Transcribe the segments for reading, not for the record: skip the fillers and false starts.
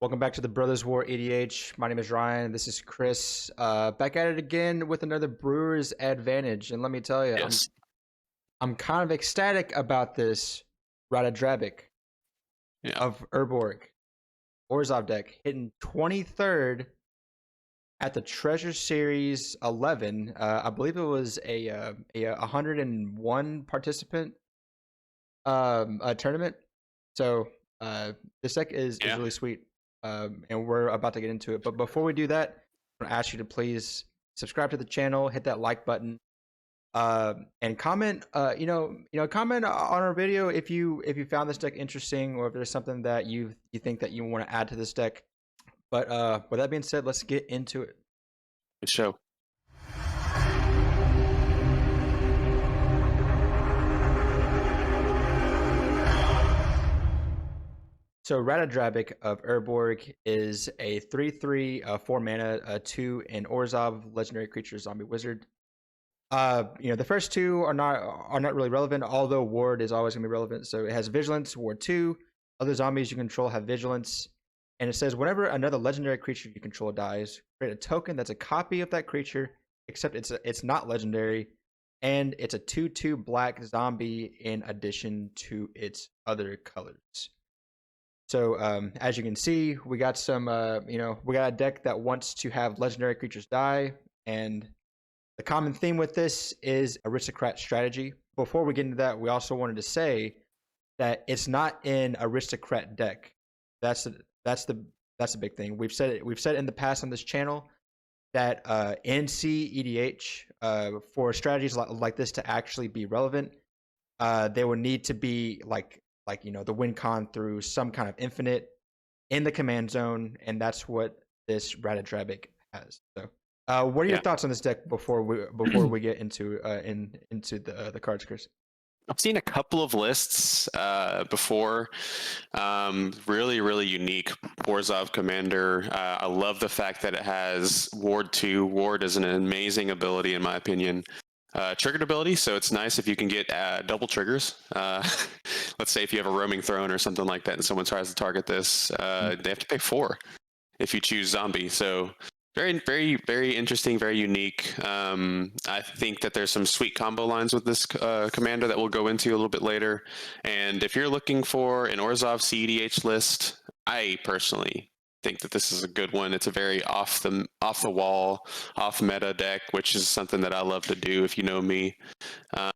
Welcome back to the Brothers War EDH. My name is Ryan. This is Chris. Back at it again with another Brewers advantage. And let me tell you, Yes. I'm kind of ecstatic about this Ratadrabik Yeah. of Urborg Orzhov deck hitting 23rd at the Treasure Series 11. I believe it was a 101 participant tournament. So this deck is Yeah. really sweet. And we're about to get into it. But before we do that, I'm gonna ask you to please subscribe to the channel, hit that like button, and comment. Comment on our video if you found this deck interesting or if there's something that you think that you want to add to this deck. But with that being said, let's get into it. Good show. So Ratadrabik of Urborg is a 3/3, 4 mana, 2 in Orzhov legendary creature zombie wizard. The first two are not really relevant, although Ward is always gonna be relevant. So it has Vigilance, Ward 2. Other zombies you control have Vigilance. And it says whenever another legendary creature you control dies, create a token that's a copy of that creature, except it's not legendary, and it's a 2/2 black zombie in addition to its other colors. So as you can see, we got some, we got a deck that wants to have legendary creatures die, and the common theme with this is aristocrat strategy. Before we get into that, we also wanted to say that it's not an aristocrat deck. That's the big thing. We've said it in the past on this channel that in cEDH, for strategies like this to actually be relevant, they would need to be like the win con through some kind of infinite in the command zone, and that's what this Ratadrabik has. So, what are your thoughts on this deck before we get into the cards, Chris? I've seen a couple of lists before. Really unique Orzhov commander. I love the fact that it has Ward 2. Ward is an amazing ability, in my opinion. Triggered ability, so it's nice if you can get double triggers. Let's say if you have a roaming throne or something like that and someone tries to target this, they have to pay 4 if you choose zombie. So very interesting, very unique. I think that there's some sweet combo lines with this commander that we'll go into a little bit later. And if you're looking for an Orzhov cEDH list, I personally think that this is a good one. It's a very off the wall, off meta deck, which is something that I love to do if you know me.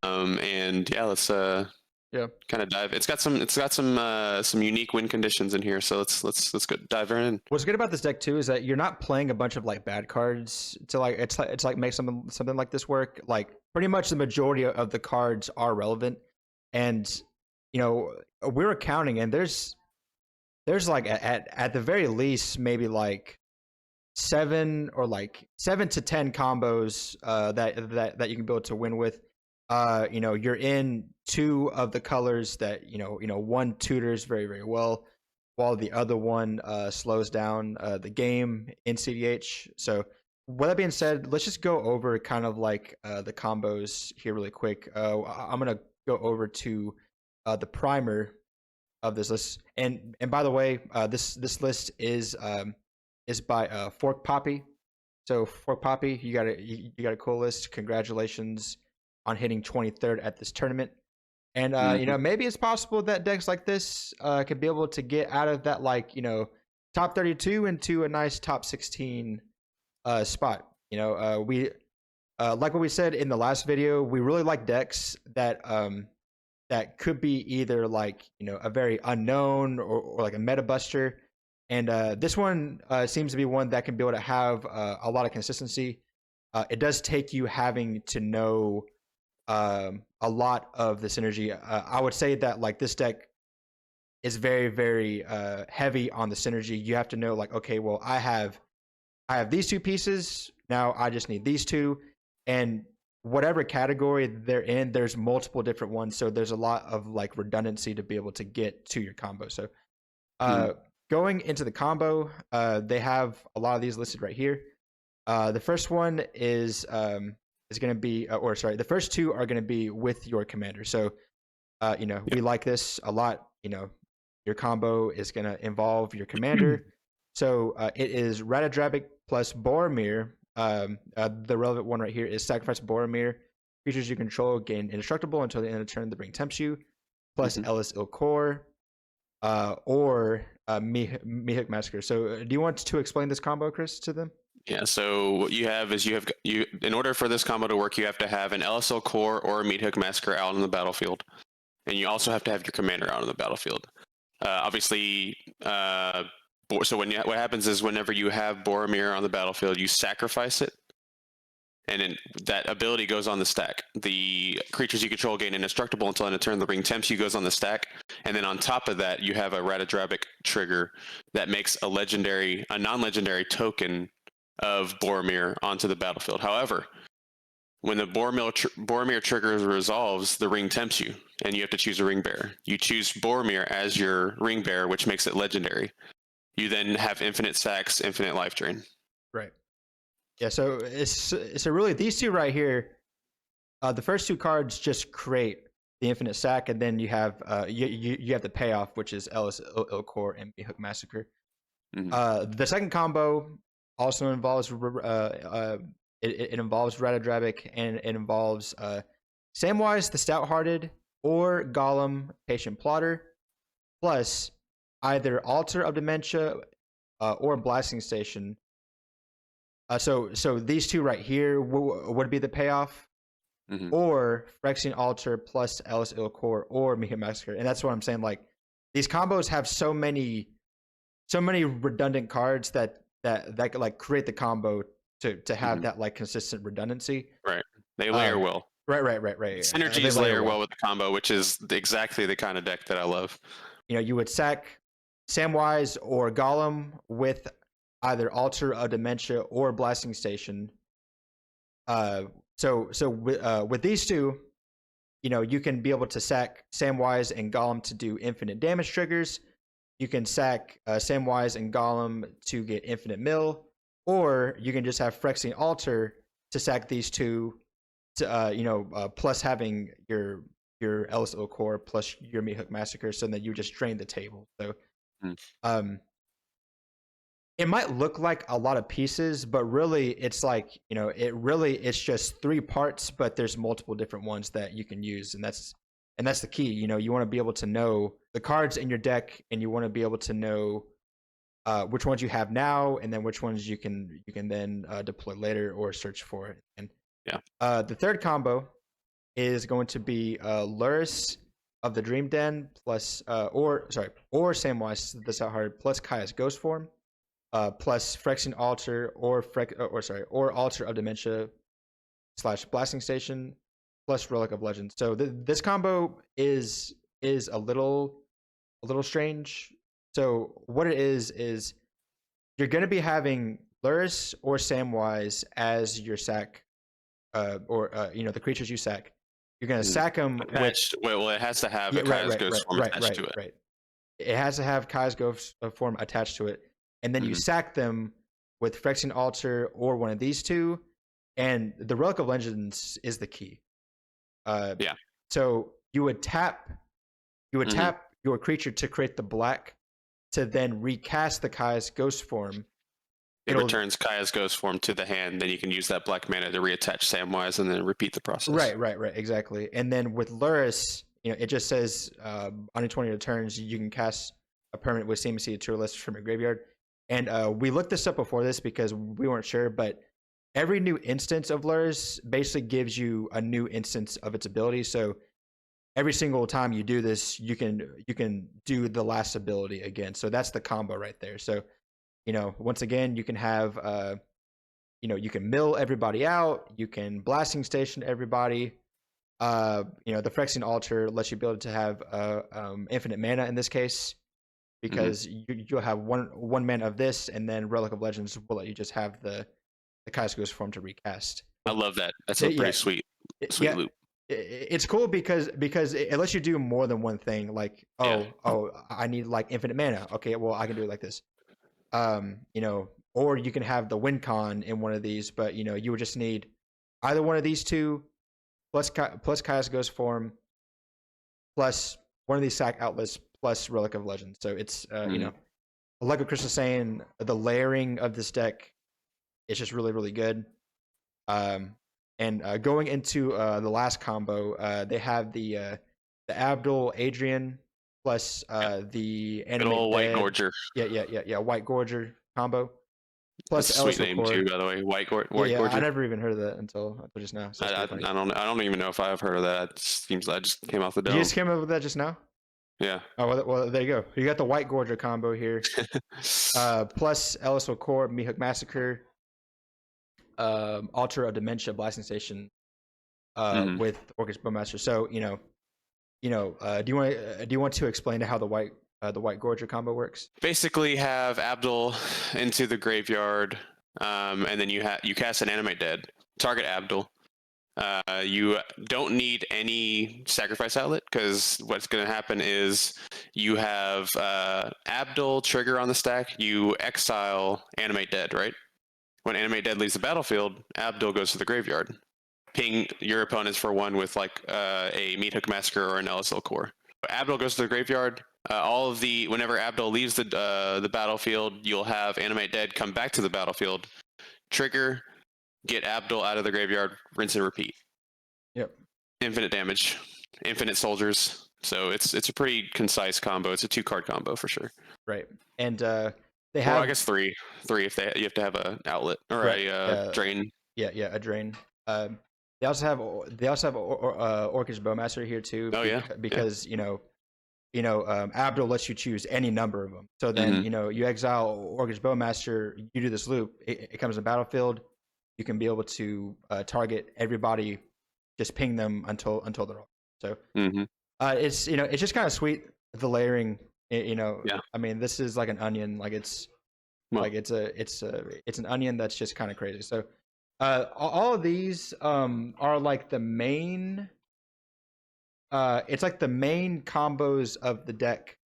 And yeah, let's kind of dive. It's got some unique win conditions in here, so let's go dive right in. What's good about this deck too is that you're not playing a bunch of like bad cards to like it's like make something like this work. Like pretty much the majority of the cards are relevant, and we were counting, and there's like at the very least maybe like 7 to 10 combos that you can build to win with. You're in 2 of the colors that one tutors very well, while the other one slows down the game in cEDH. So with that being said, let's just go over kind of like the combos here really quick. I'm gonna go over to the primer of this list, and by the way, this list is by forkpapi. So forkpapi, you got a cool list. Congratulations on hitting 23rd at this tournament. And maybe it's possible that decks like this could be able to get out of that top 32 into a nice top 16 spot. We like what we said in the last video, we really like decks that could be either a very unknown or like a meta buster. And this one seems to be one that can be able to have a lot of consistency. It does take you having to know a lot of the synergy. I would say that this deck is very heavy on the synergy. You have to know okay, well, I have these 2 pieces. Now I just need these 2, and whatever category they're in, there's multiple different ones. So there's a lot of redundancy to be able to get to your combo. So going into the combo, they have a lot of these listed right here. The first one is going to be, the first 2 are going to be with your commander. So, we like this a lot. Your combo is going to involve your commander. So it is Ratadrabik plus Boromir. The relevant one right here is sacrifice Boromir. Creatures you control gain indestructible until the end of turn. The ring tempts you. Plus Ellis Ilkor, or Mihik Massacre. So do you want to explain this combo, Chris, to them? Yeah, so what you have is you in order for this combo to work, you have to have an LSL core or a Meathook Massacre out on the battlefield. And you also have to have your commander out on the battlefield. Obviously, so what happens is whenever you have Boromir on the battlefield, you sacrifice it, and then that ability goes on the stack. The creatures you control gain indestructible until end of turn. The ring tempts you goes on the stack, and then on top of that, you have a Ratadrabik trigger that makes a non-legendary token of Boromir onto the battlefield. However, when the Boromir trigger resolves, the ring tempts you, and you have to choose a ring bearer. You choose Boromir as your ring bearer, which makes it legendary. You then have infinite sacks, infinite life drain. Right. Yeah. So really these two right here, the first two cards just create the infinite sack, and then you have you have the payoff, which is Ellis Ilkor and Mihik Massacre. The second combo also involves it involves Ratadrabik, and it involves Samwise the Stout-Hearted or Gollum Patient Plotter, plus either Altar of Dementia or Blasting Station. So these two right here would be the payoff, or Phyrexian Altar plus Ellis Ilkor or Mihik Massacre, and that's what I'm saying. Like, these combos have so many redundant cards that like create the combo to have that like consistent redundancy. Right. They layer well. Right. Synergies layer well with the combo, which is exactly the kind of deck that I love. You would sack Samwise or Gollum with either Altar of Dementia or Blasting Station. So with these two, you can be able to sack Samwise and Gollum to do infinite damage triggers. You can sack Samwise and Gollum to get infinite mill, or you can just have Phyrexian Altar to sack these two, to plus having your Ellis Ilkor plus your Mihik Massacre, so that you just drain the table. So, it might look like a lot of pieces, but really it's like it's just 3 parts, but there's multiple different ones that you can use, and that's the key. You want to be able to know the cards in your deck, and you want to be able to know which ones you have now, and then which ones you can then deploy later or search for. And the third combo is going to be Lurrus of the Dream Den plus or Samwise the Stout-Hearted plus Kaya's Ghost Form, plus Phyrexian Altar or Altar of Dementia / Blasting Station plus Relic of Legends. So this combo is a little strange. So what it is you're going to be having Lurrus or Samwise as your sack, or the creatures you sack. You're going to sack them attached. Well, it has to have Kaya's Ghost Form attached to it. Right. It has to have Kaya's Ghost Form attached to it, and then you sack them with Phyrexian Altar or one of these two, and the Relic of Legends is the key. So you would tap your creature to create the black, to then recast the Kaya's Ghost Form. It returns Kaya's Ghost Form to the hand, then you can use that black mana to reattach Samwise and then repeat the process. Right, exactly. And then with Lurrus, it just says on any 20 turns you can cast a permanent with CMC to your list from your graveyard. And we looked this up before this because we weren't sure, but every new instance of Lurrus basically gives you a new instance of its ability. So every single time you do this, you can do the last ability again. So that's the combo right there. So, once again, you can have, you can mill everybody out. You can Blasting Station everybody. The Phyrexian Altar lets you be able to have infinite mana in this case, because you'll have one mana of this, and then Relic of Legends will let you just have the Kaya's Ghost Form to recast. I love that. That's a pretty sweet loop. It's cool because it lets you do more than one thing. Like, I need like infinite mana. Okay, well, I can do it like this. Or you can have the win con in one of these, but you would just need either one of these two plus Kaya's Ghost Form plus one of these sack outlets plus Relic of Legends. So it's like what Chris is saying, the layering of this deck is just really, really good. And going into the last combo, they have the Abdul Adrian plus the Good Animate old White Dead. Gorger. Yeah, White Gorger combo. That's Plus a sweet Ellis name Core. too, by the way. White Yeah, I Gorger. never even heard of that until just now. So that's pretty funny. I don't even know if I've heard of that. It seems that just came off the You dome. just came up with that just now? Yeah. Oh, well, there you go. You got the White Gorger combo here. Plus Ellis Core, Meathook Massacre, Altar of Dementia, Blasting Station, with Orcish Bowmaster. So do you want to explain how the White Gorger combo works? Basically, have Abdul into the graveyard, and then you cast an Animate Dead. Target Abdul. You don't need any sacrifice outlet, because what's going to happen is you have Abdul trigger on the stack. You exile Animate Dead, right? When Animate Dead leaves the battlefield, Abdul goes to the graveyard. Ping your opponents for one with like a Meathook Massacre or an LSL Core. Abdul goes to the graveyard. Whenever Abdul leaves the battlefield, you'll have Animate Dead come back to the battlefield, trigger, get Abdul out of the graveyard, rinse and repeat. Yep. Infinite damage, infinite soldiers. So it's a pretty concise combo. It's a 2-card combo for sure. Right. And they have. Well, I guess three if you have to have an outlet or a drain. Yeah, a drain. They also have Orcish Bowmaster here too. Because Abdul lets you choose any number of them. So then you exile Orcish Bowmaster. You do this loop. It comes in the battlefield. You can be able to target everybody, just ping them until they're all. So it's it's just kind of sweet, the layering. Yeah. I mean, this is like an onion. Like it's an onion that's just kind of crazy. So all of these are like the main. It's like the main combos of the deck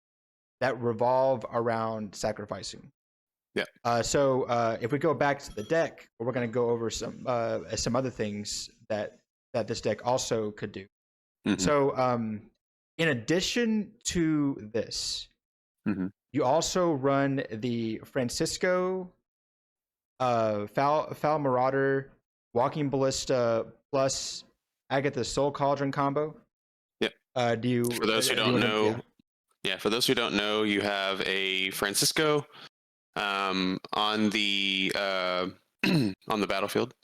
that revolve around sacrificing. Yeah. So if we go back to the deck, we're going to go over some other things that this deck also could do. So in addition to this, you also run the Francisco, Foul Marauder, Walking Ballista plus Agatha Soul Cauldron combo. Yep. For those who don't know, for those who don't know, you have a Francisco on the battlefield,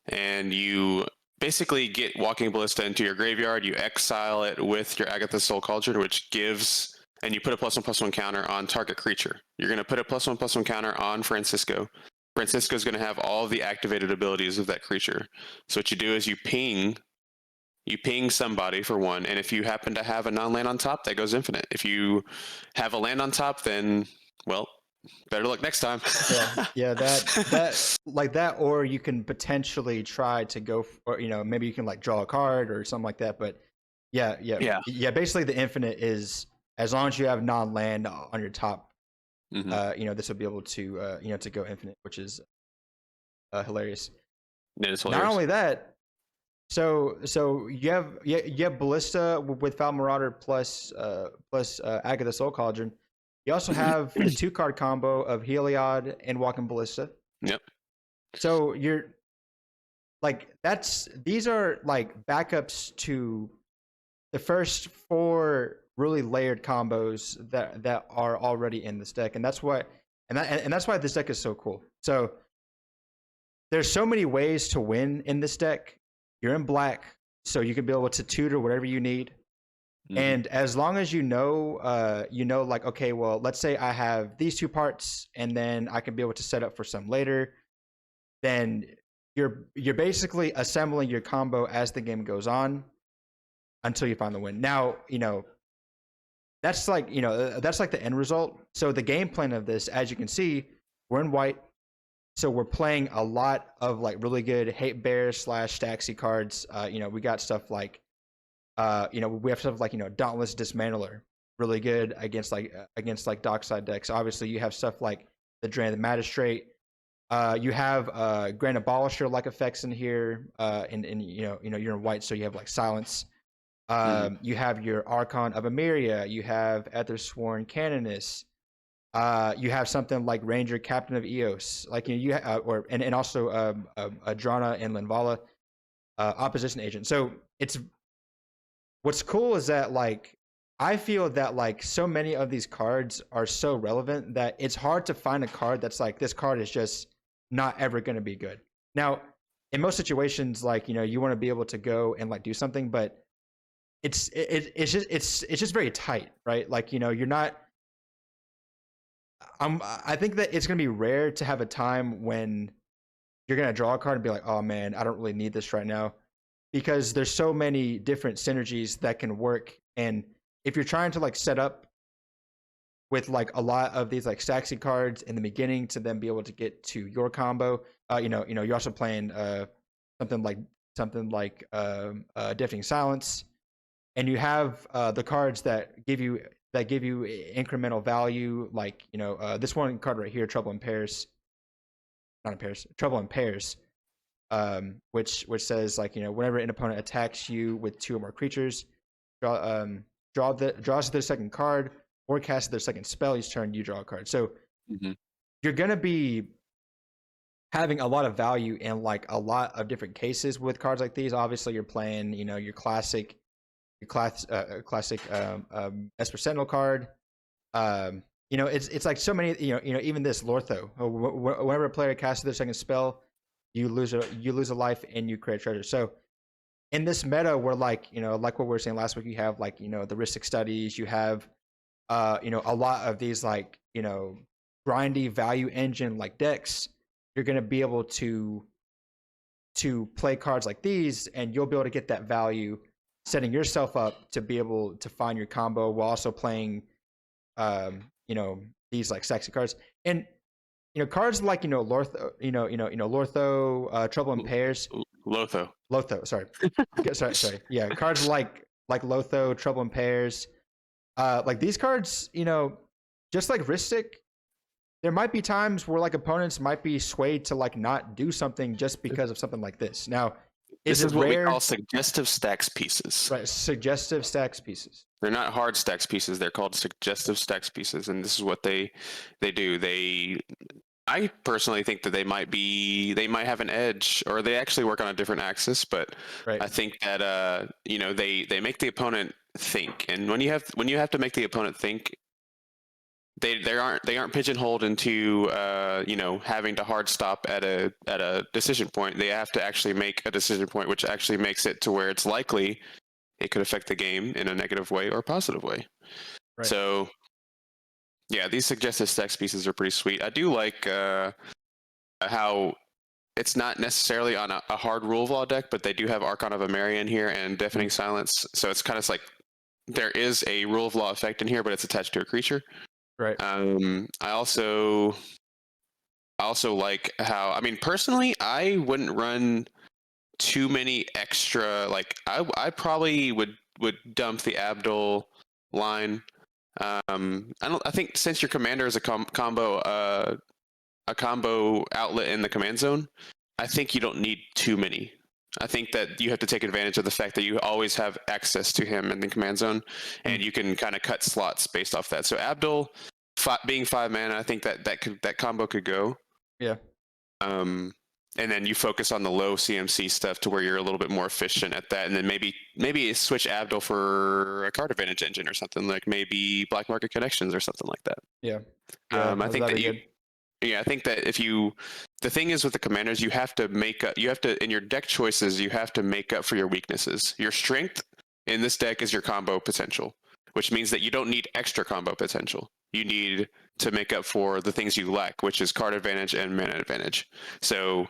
and you basically get Walking Ballista into your graveyard. You exile it with your Agatha Soul Cauldron, which gives, and you put a +1/+1 counter on target creature. You're going to put a +1/+1 counter on Francisco. Francisco is going to have all the activated abilities of that creature. So what you do is you ping somebody for one, and if you happen to have a non-land on top, that goes infinite. If you have a land on top, then, well, better luck next time. that like that, or you can potentially try to go, or maybe you can like draw a card or something like that. But yeah. Basically, the infinite is as long as you have non-land on your top. This will be able to to go infinite, which is hilarious. It is hilarious. Not only that, so you have Ballista with Foul Marauder plus Agatha Soul Cauldron. You also have the 2-card combo of Heliod and Walking Ballista. Yep. So you're like, these are like backups to the first 4 really layered combos that are already in this deck, and that's why this deck is so cool. So there's so many ways to win in this deck. You're in black, so you can be able to tutor whatever you need. And as long as like, okay, well, let's say I have these 2 parts, and then I can be able to set up for some later. Then you're basically assembling your combo as the game goes on until you find the win. Now, that's like the end result. So the game plan of this, as you can see, we're in white. So we're playing a lot of like really good Hatebears / Staxy cards. We got stuff like we have stuff like Dauntless Dismantler, really good against Dockside decks. Obviously, you have stuff like the Drain of the Magistrate. You have Grand Abolisher like effects in here, and you're in white, so you have like Silence. You have your Archon of Emeria. You have Ethersworn Canonist. You have something like Ranger, Captain of Eos, like and also Adrana and Linvala, opposition agent. So it's what's cool is that like I feel that like so many of these cards are so relevant that it's hard to find a card that's like this card is just not ever going to be good. Now, in most situations, like you want to be able to go and like do something, but it's just very tight, right? Like you're not. I think that it's going to be rare to have a time when you're going to draw a card and be like, oh man, I don't really need this right now, because there's so many different synergies that can work. And if you're trying to like set up with like a lot of these like staxy cards in the beginning to then be able to get to your combo, you're also playing something like Deafening Silence, and you have the cards that give you incremental value, like this one card right here, Trouble in Pairs, not in pairs, Trouble in Pairs, which says like whenever an opponent attacks you with 2 or more creatures, draws their second card or casts their second spell each turn, you draw a card. So you're gonna be having a lot of value in like a lot of different cases with cards like these. Obviously, you're playing your classic Esper Sentinel card. It's like so many. Even this Lortho. Whenever a player casts their second spell, you lose a life and you create a treasure. So in this meta, where like like what we were saying last week, you have like the Ristic Studies, you have a lot of these like grindy value engine like decks. You're gonna be able to play cards like these, and you'll be able to get that value, setting yourself up to be able to find your combo while also playing these like sexy cards. And cards like Lortho, Trouble in Pairs, Lotho, sorry, yeah, cards like Lotho, Trouble in Pairs, like these cards, just like Ristic, there might be times where like opponents might be swayed to like not do something just because of something like this. Now, this is what we call suggestive stacks pieces. Right, suggestive stacks pieces. They're not hard stacks pieces. They're called suggestive stacks pieces, and this is what they do. I personally think that they might have an edge, or they actually work on a different axis. But I think that they make the opponent think, and when you have to make the opponent think, they aren't pigeonholed into having to hard stop at a decision point. They have to actually make a decision point, which actually makes it to where it's likely it could affect the game in a negative way or a positive way. Right. So yeah, these suggestive stacks pieces are pretty sweet. I do like how it's not necessarily on a hard rule of law deck, but they do have Archon of Amarian here and Deafening Silence. So it's kind of like there is a rule of law effect in here, but it's attached to a creature. Right. I also like how, personally, I wouldn't run too many extra, like I probably would dump the Abdul line. I think since your commander is a combo outlet in the command zone, I think you don't need too many. I think that you have to take advantage of the fact that you always have access to him in the command zone, and you can kind of cut slots based off that. So Abdul being 5 mana, I think that combo could go. Yeah. And then you focus on the low CMC stuff to where you're a little bit more efficient at that, and then maybe switch Abdul for a card advantage engine or something, like maybe Black Market Connections or something like that. Yeah. I think that I think that the thing is with the commanders, you have to in your deck choices, you have to make up for your weaknesses. Your strength in this deck is your combo potential, which means that you don't need extra combo potential. You need to make up for the things you lack, which is card advantage and mana advantage. So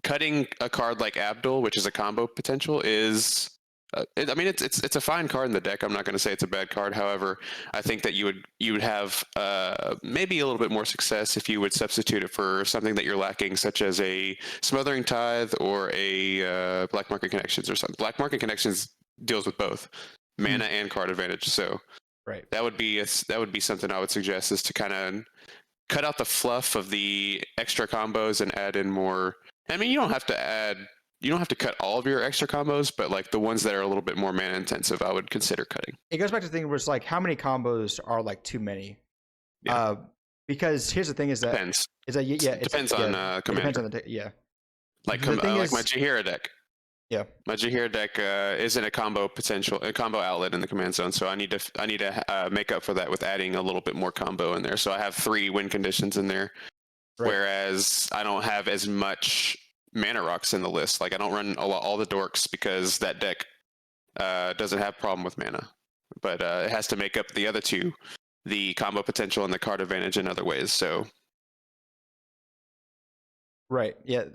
cutting a card like Abdul, which is a combo potential, is it's a fine card in the deck. I'm not going to say it's a bad card. However, I think that you would have maybe a little bit more success if you would substitute it for something that you're lacking, such as a Smothering Tithe or a Black Market Connections or something. Black Market Connections deals with both mana and card advantage. So that would be something I would suggest, is to kind of cut out the fluff of the extra combos and add in more. You don't have to cut all of your extra combos, but like the ones that are a little bit more mana intensive, I would consider cutting. It goes back to the thing where it's like, how many combos are like too many? Yeah. because here's the thing: Depends. yeah, Depends yeah, on it depends commander. on the yeah. Like The thing like my is, Jahira deck. yeah, My Jahira deck isn't a combo outlet in the command zone, so I need to make up for that with adding a little bit more combo in there. So I have 3 win conditions in there, right. whereas I don't have as much mana rocks in the list. Like I don't run all the dorks because that deck doesn't have problem with mana, but it has to make up the other 2, the combo potential and the card advantage in other ways. So Right. Yeah.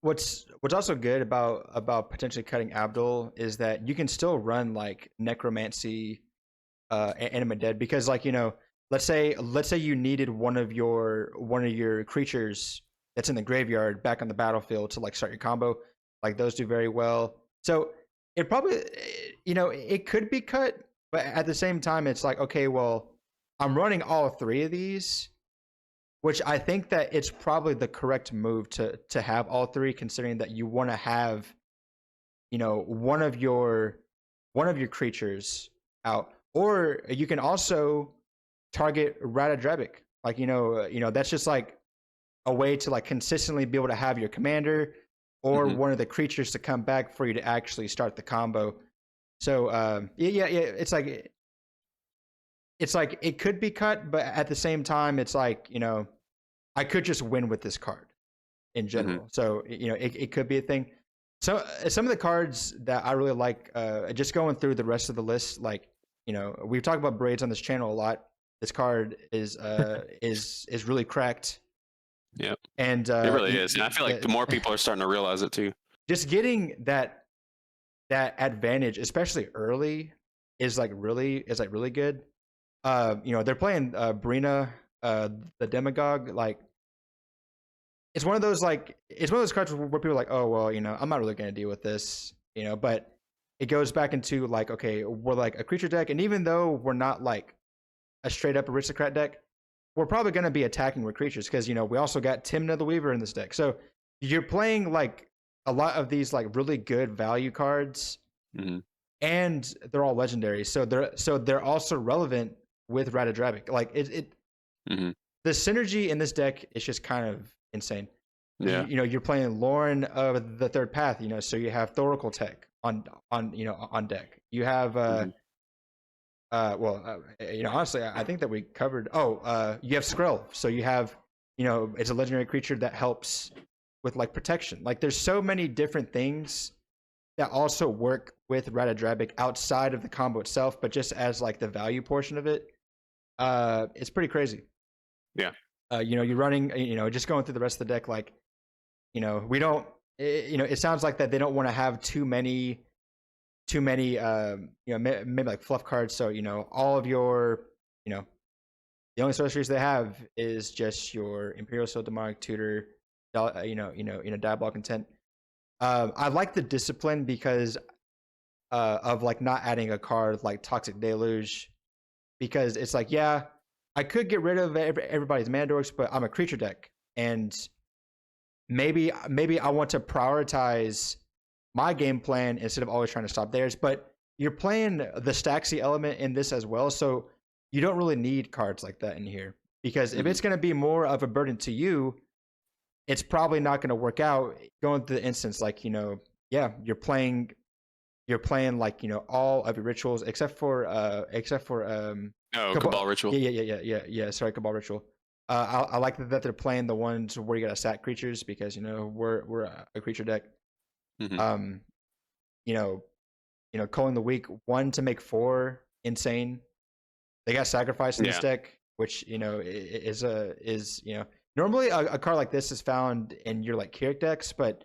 What's also good about potentially cutting Abdul is that you can still run like necromancy, anima dead, because like let's say you needed one of your creatures that's in the graveyard back on the battlefield to like start your combo. Like those do very well. So it probably it could be cut, but at the same time it's like, okay, well, I'm running all 3 of these, which I think that it's probably the correct move to have all 3, considering that you want to have one of your creatures out, or you can also target Ratadrabik. Like that's just like a way to like consistently be able to have your commander or mm-hmm. one of the creatures to come back for you to actually start the combo. So yeah, it's like it could be cut, but at the same time, it's like I could just win with this card in general. Mm-hmm. So it could be a thing. So some of the cards that I really like, just going through the rest of the list, like we've talked about braids on this channel a lot. This card is really cracked. Yeah, and it really is. And I feel like the more people are starting to realize it too. Just getting that advantage, especially early, is really good. They're playing Brina, the demagogue. Like it's one of those cards where people are like, oh well, I'm not really going to deal with this, but it goes back into like, okay, we're like a creature deck, and even though we're not like a straight up aristocrat deck, we're probably going to be attacking with creatures because we also got Timna the Weaver in this deck. So you're playing like a lot of these like really good value cards, mm-hmm. and they're all legendary. So they're also relevant with Ratadrabik. Like mm-hmm. the synergy in this deck is just kind of insane. Yeah, you're playing Lauren of the Third Path. So you have Thoracle Tech on deck. You have honestly, I think that we covered. You have Skrill, so you have, it's a legendary creature that helps with like protection. Like there's so many different things that also work with Ratadrabik outside of the combo itself, but just as like the value portion of it, it's pretty crazy. Yeah. You're running, just going through the rest of the deck, like, we don't, it sounds like that they don't want to have too many maybe like fluff cards. So all of your the only sorceries they have is just your Imperial Soul, Demonic Tutor, Diabolic Intent. I like the Discipline because of like not adding a card like Toxic Deluge, because it's like, yeah, I could get rid of everybody's mana dorks, but I'm a creature deck, and maybe I want to prioritize my game plan instead of always trying to stop theirs. But you're playing the Staxy element in this as well, so you don't really need cards like that in here, because if it's going to be more of a burden to you, it's probably not going to work out. Going through the instance, like you're playing like all of your rituals except for Cabal Ritual. Yeah. Sorry, Cabal Ritual. I like that they're playing the ones where you got to sack creatures, because we're a creature deck. Mm-hmm. Culling the Weak, 1 to make 4, insane. They got Sacrifice in this deck, which is normally a card like this is found in your like Keurig decks, but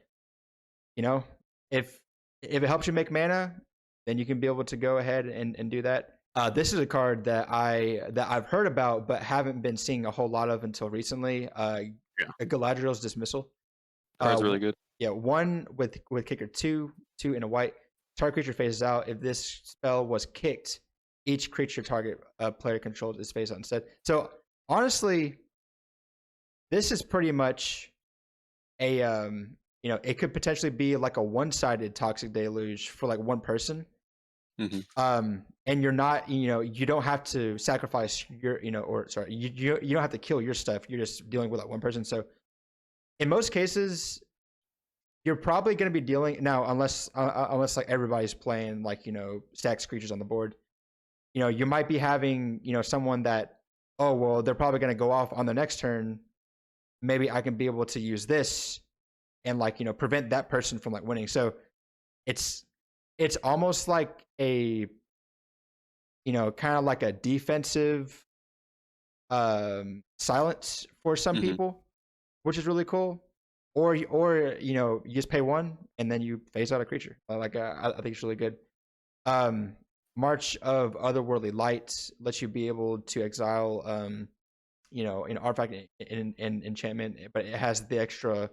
if it helps you make mana, then you can be able to go ahead and do that. This is a card that I've heard about but haven't been seeing a whole lot of until recently. Galadriel's Dismissal. Card's really good. Yeah, 1 with kicker, 2 in a white. Target creature phases out. If this spell was kicked, each creature target player controls is phased out instead. So honestly, this is pretty much a it could potentially be like a one-sided Toxic Deluge for like one person. And you're not, you don't have to sacrifice your, or sorry, you don't have to kill your stuff. You're just dealing with like one person. So in most cases, you're probably going to be dealing now, unless like everybody's playing like, stacks creatures on the board. You might be having, someone that, oh, well, they're probably going to go off on the next turn. Maybe I can be able to use this and like, prevent that person from like winning. So it's almost like a, kind of like a defensive silence for some people, which is really cool. Or you just pay one and then you phase out a creature. I think it's really good. March of Otherworldly Light lets you be able to exile, an artifact in enchantment, but it has the extra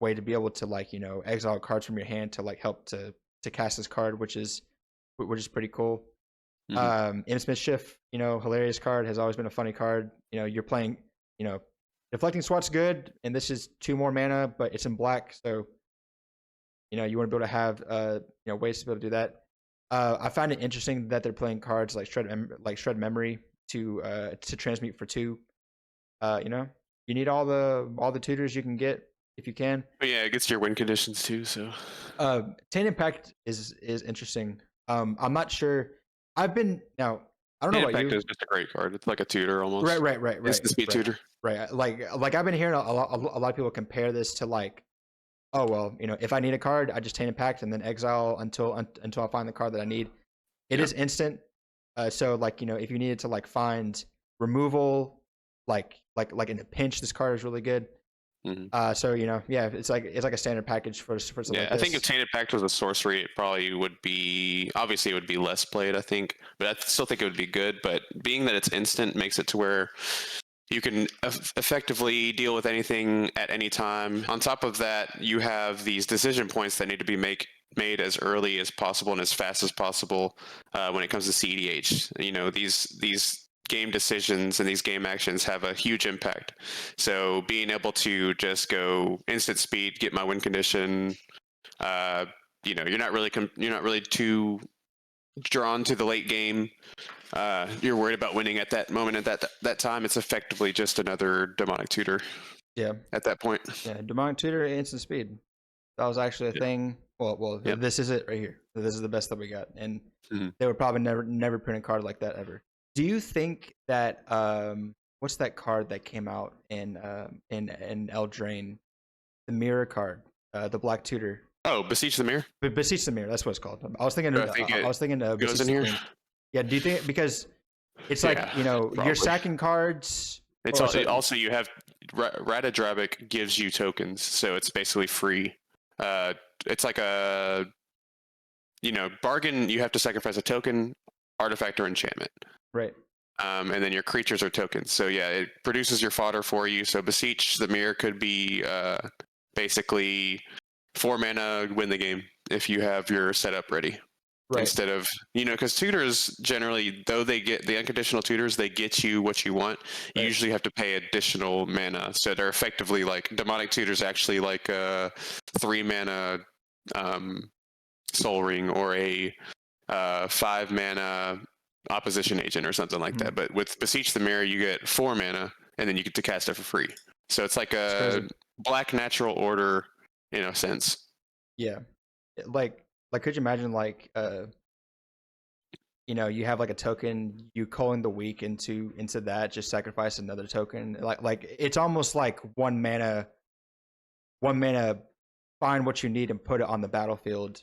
way to be able to like, exile cards from your hand to like help to cast this card, which is pretty cool. Imps Mischief, hilarious card, has always been a funny card. You're playing, Deflecting Swat's good, and this is 2 more mana, but it's in black, so you want to be able to have ways to be able to do that. I find it interesting that they're playing cards like Shred Memory to transmute for 2. You need all the tutors you can get if you can. But yeah, it gets your win conditions too. So, Taint Impact is interesting. I'm not sure. I don't know about Impact you. is just a great card. It's like a tutor almost. Right. It's the speed tutor. Right. Like I've been hearing a lot of people compare this to like, oh well, if I need a card, I just Taint Impact and then exile until I find the card that I need. It is instant. So like, if you needed to like find removal, like in a pinch, this card is really good. So it's like a standard package for something like this. I think if Tainted Pact was a sorcery, it probably would be, obviously it would be less played, I think, but I still think it would be good. But being that it's instant makes it to where you can effectively deal with anything at any time. On top of that, you have these decision points that need to be made as early as possible and as fast as possible when it comes to cEDH. These game decisions and these game actions have a huge impact. So being able to just go instant speed, get my win condition, you're not really too drawn to the late game. You're worried about winning at that moment at that time. It's effectively just another demonic tutor. Yeah. At that point. Yeah, demonic tutor, instant speed. That was actually a thing. Well, This is it right here. This is the best that we got, and they would probably never print a card like that ever. Do you think that what's that card that came out in Eldraine? The mirror card, the black tutor. Oh, Beseech the Mirror? Beseech the Mirror, that's what it's called. I was thinking goes in here. Yeah, do you think, because it's like, you're sacking cards. It's also you have Ratadrabik gives you tokens, so it's basically free. It's like a bargain. You have to sacrifice a token, artifact, or enchantment. Right. And then your creatures are tokens. So yeah, it produces your fodder for you. So Beseech the Mirror could be basically 4 mana, win the game if you have your setup ready. Right. Instead of, because tutors generally, though they get the unconditional tutors, they get you what you want. You usually have to pay additional mana. So they're effectively like demonic tutors, actually like a 3 mana Soul Ring or a 5 mana opposition agent or something like that. But with Beseech the Mirror, you get 4 mana and then you get to cast it for free. So it's like a black natural order in a sense. Yeah. Like, could you imagine you have like a token, you calling the weak into that, just sacrifice another token. Like it's almost like 1 mana, find what you need and put it on the battlefield.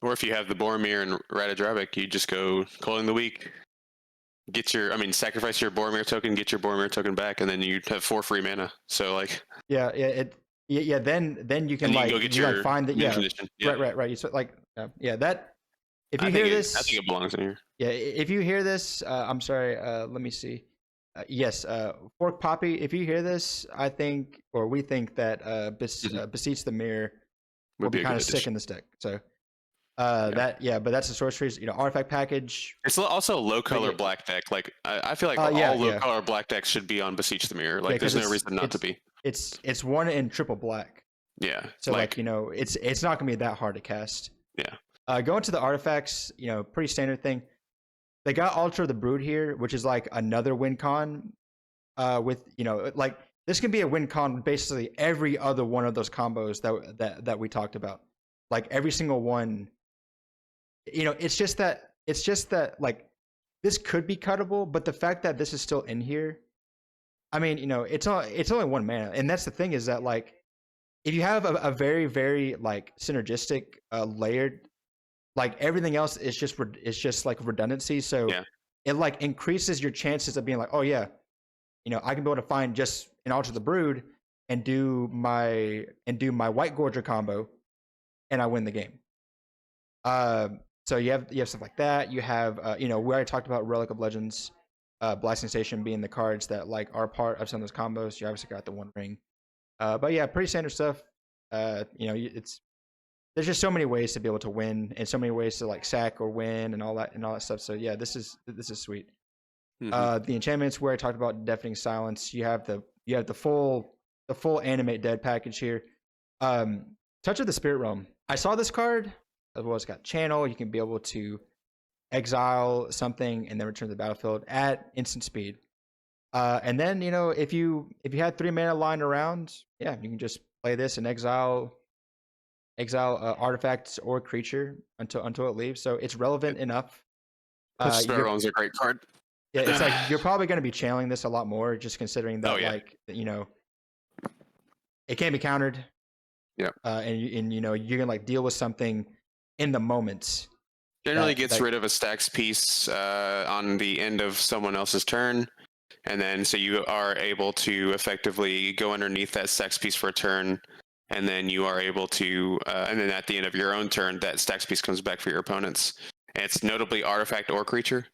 Or if you have the Boromir and Ratadrabik, you just go calling the weak, sacrifice your Boromir token, get your Boromir token back, and then you have 4 free mana. So like then you can find that right. So like that. If you hear this, I think it belongs in here. Yeah, if you hear this, I'm sorry. Let me see. Yes, forkpapi. If you hear this, I think, or we think that Beseech the Mirror will be kind of sick in this deck. So but that's the sorceries. Artifact package. It's also a low color black deck. Like I feel like all low color black decks should be on Beseech the Mirror. Like there's no reason not to be. It's 1 in triple black. Yeah. So it's not gonna be that hard to cast. Yeah. Going to the artifacts, pretty standard thing. They got Altar of the Brood here, which is like another win con. With like this can be a win con with basically every other one of those combos that we talked about. Like every single one. It's just that like this could be cuttable, but the fact that this is still in here, I mean, it's only one mana, and that's the thing is that like if you have a very very like synergistic layered, like everything else is just like redundancy, so Yeah. it like increases your chances of being like, oh yeah, I can be able to find just an Altar of the Brood and do my White Gorger combo, and I win the game. So you have stuff like that. You have we already talked about Relic of Legends, Blasting Station being the cards that like are part of some of those combos. You obviously got the One Ring, but yeah, pretty standard stuff. It's there's just so many ways to be able to win, and so many ways to like sack or win, and all that stuff. So yeah, this is sweet. Mm-hmm. The enchantments where I talked about Deafening Silence. You have the full Animate Dead package here. Touch of the Spirit Realm. I saw this card. As well, it's got Channel. You can be able to exile something and then return to the battlefield at instant speed. And then if you had 3 mana lying around, yeah, you can just play this and exile artifacts or creature until it leaves. So it's relevant enough. Spirit Realm's a great card. Yeah, it's like you're probably going to be channeling this a lot more, just considering that it can be countered. Yeah. And you're gonna like deal with something in the moment. Generally gets rid of a stax piece on the end of someone else's turn, and then so you are able to effectively go underneath that stax piece for a turn, and then you are able to, and then at the end of your own turn, that stax piece comes back for your opponents. And it's notably artifact or creature,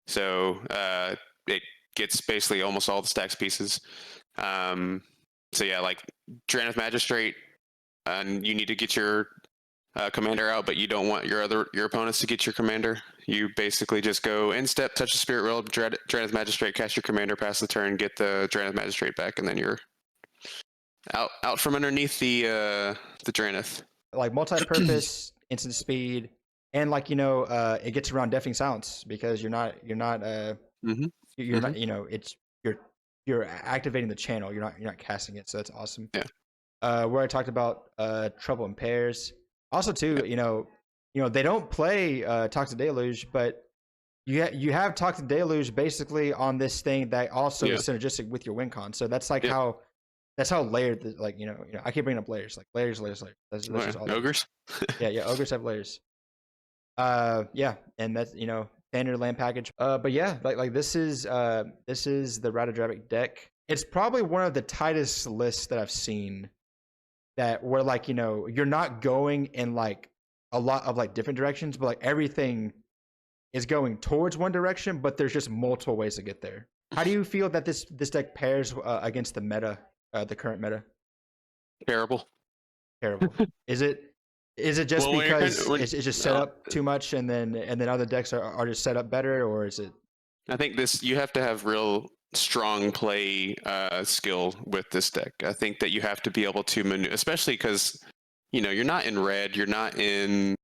so it gets basically almost all the stax pieces. So yeah, like Drannith Magistrate, and you need to get your commander out, but you don't want your opponents to get your commander. You basically just go in step, touch the Spirit Realm, Drannith Magistrate, cast your commander, pass the turn, get the Drannith Magistrate back, and then you're out from underneath the Drannith. Like multi-purpose, instant speed, and like it gets around Deafening Silence because you're not it's you're activating the channel. You're not casting it, so that's awesome. Yeah. Where I talked about Trouble in Pairs. Also, too, they don't play Toxic Deluge, but you have Toxic Deluge basically on this thing that also is synergistic with your win con. So that's like how layered. Like I keep bringing up layers, like layers. That's just all ogres. yeah, ogres have layers. Yeah, and that's standard land package. But yeah, like this is the Ratadrabik deck. It's probably one of the tightest lists that I've seen. That where like you're not going in like a lot of like different directions, but like everything is going towards one direction, but there's just multiple ways to get there. How do you feel that this deck pairs against the meta, the current meta? Terrible. Is it just because it's just set up too much, and then other decks are just set up better, or is it? I think you have to have real strong play skill with this deck. I think that you have to be able to maneuver, especially because you're not in red, you're not in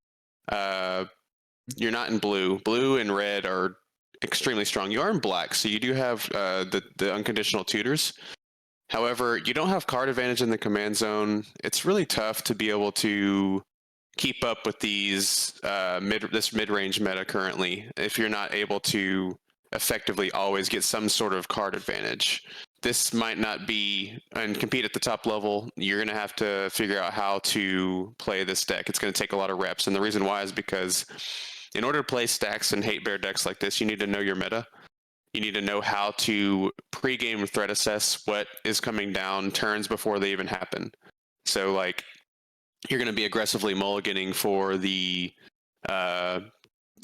blue. Blue and red are extremely strong. You are in black, so you do have the unconditional tutors. However, you don't have card advantage in the command zone. It's really tough to be able to keep up with these this mid-range meta currently if you're not able to effectively always get some sort of card advantage. This might not be, and compete at the top level, you're going to have to figure out how to play this deck. It's going to take a lot of reps, and the reason why is because in order to play stax and Hatebear decks like this, you need to know your meta. You need to know how to pre-game threat assess what is coming down turns before they even happen. So like, you're going to be aggressively mulliganing for the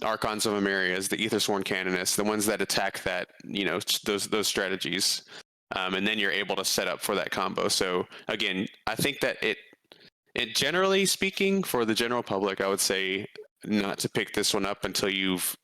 Archons of Amerias, the Aethersworn Canonists, the ones that attack that, those strategies. And then you're able to set up for that combo. So again, I think that it generally speaking, for the general public, I would say not to pick this one up until you've,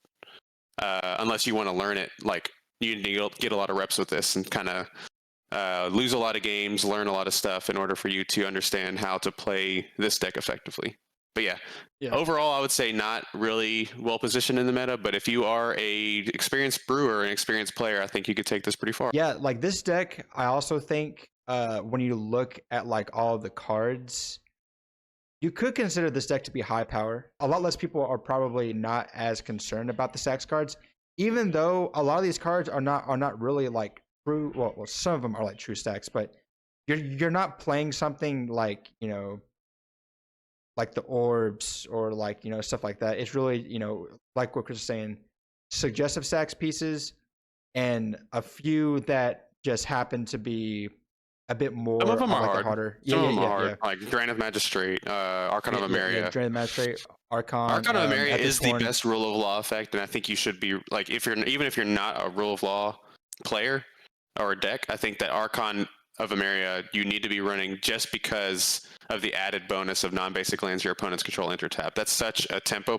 unless you want to learn it. Like you need to get a lot of reps with this and kind of lose a lot of games, learn a lot of stuff in order for you to understand how to play this deck effectively. But yeah, Yeah. overall, I would say not really well positioned in the meta. But if you are a experienced brewer, an experienced player, I think you could take this pretty far. Yeah, like this deck, I also think when you look at like all the cards, you could consider this deck to be high power. A lot less people are probably not as concerned about the stacks cards, even though a lot of these cards are not really like true. Well, some of them are like true stacks, but you're not playing something like like the orbs or like stuff like that. It's really like what Chris was saying, suggestive stacks pieces and a few that just happen to be a bit Some of more them on are like the hard. harder. Some of them are Yeah, hard, like Drain of Magistrate, Archon of yeah. Emeria. Drain the Magistrate, Archon, Archon of Emeria Ethic is the Sworn. best rule of law effect, and I think you should be like even if you're not a rule of law player or a deck, I think that Archon of Emeria you need to be running just because of the added bonus of non-basic lands your opponents control enter tap. That's such a tempo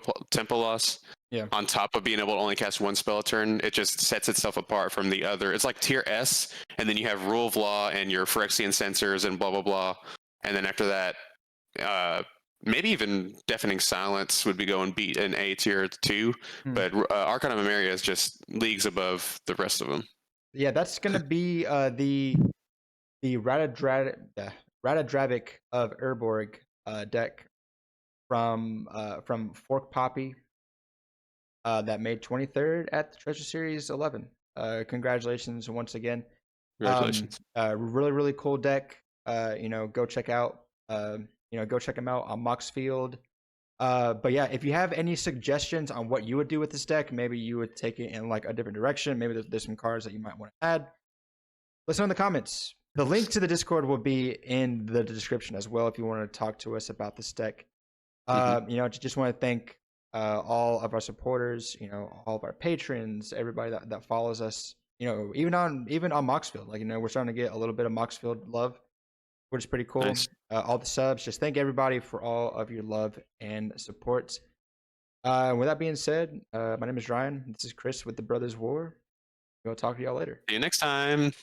loss. Yeah. On top of being able to only cast one spell a turn, it just sets itself apart from the other. It's like tier S, and then you have Rule of Law and your Phyrexian Censors and blah blah blah, and then after that, maybe even Deafening Silence would be going beat in A tier 2, but Archon of Emeria is just leagues above the rest of them. Yeah, that's gonna be the Ratadrabik of Urborg deck from forkpapi that made 23rd at the Treasure Series 11. Congratulations once again. Congratulations. Really cool deck. Go check out go check them out on Moxfield. But yeah, if you have any suggestions on what you would do with this deck, maybe you would take it in like a different direction. Maybe there's some cards that you might want to add. Let us know in the comments. The link to the Discord will be in the description as well if you want to talk to us about this deck. Just want to thank all of our supporters, all of our patrons, everybody that follows us, even on Moxfield. Like, we're starting to get a little bit of Moxfield love, which is pretty cool. Nice. All the subs. Just thank everybody for all of your love and support. With that being said, my name is Ryan. This is Chris with the Brothers War. We'll talk to y'all later. See you next time.